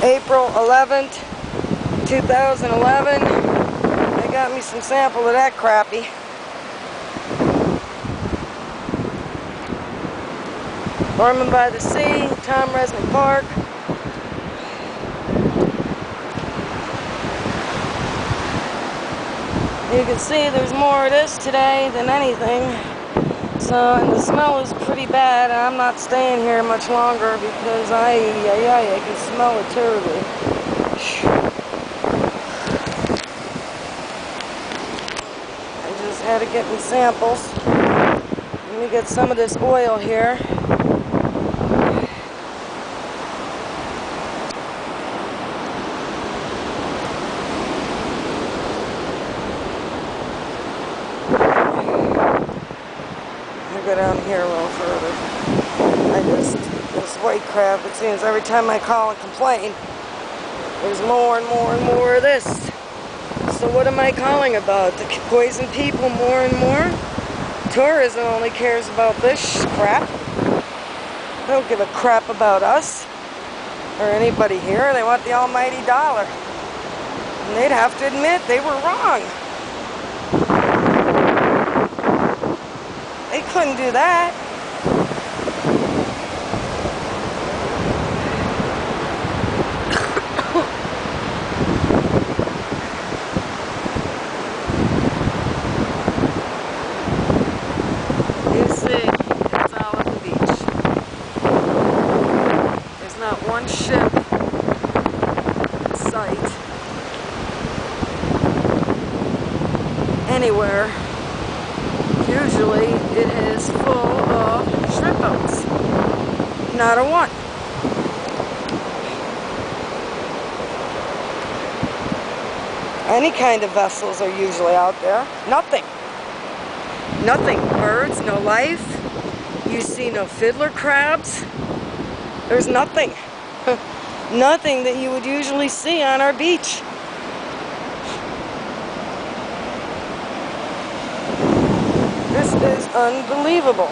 April 11th, 2011. They got me some sample of that crappie. Ormond by the Sea, Tom Resnick Park. You can see there's more of this today than anything. So, and the smell is pretty bad, and I'm not staying here much longer because I can smell it terribly. I just had to get me samples. Let me get some of this oil here. Go down here a little further. This white crap, it seems every time I call and complain, there's more and more and more of this. So what am I calling about? To poison people more and more? Tourism only cares about this crap. They don't give a crap about us or anybody here. They want the almighty dollar. And they'd have to admit they were wrong. They couldn't do that. You see, it's all at the beach. There's not one ship in sight anywhere. Usually it is full of shrimp boats. Not a one. Any kind of vessels are usually out there. Nothing. Nothing. Birds, no life. You see no fiddler crabs. There's nothing. Nothing that you would usually see on our beach. This is unbelievable.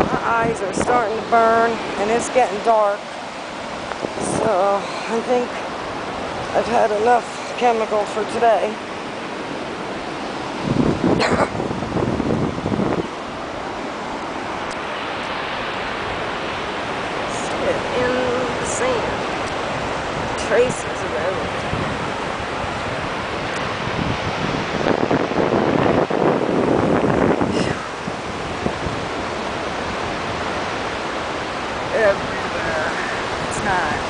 My eyes are starting to burn and it's getting dark. So I think I've had enough chemical for today. Sit in the sand. Traces of everything. Everywhere. It's not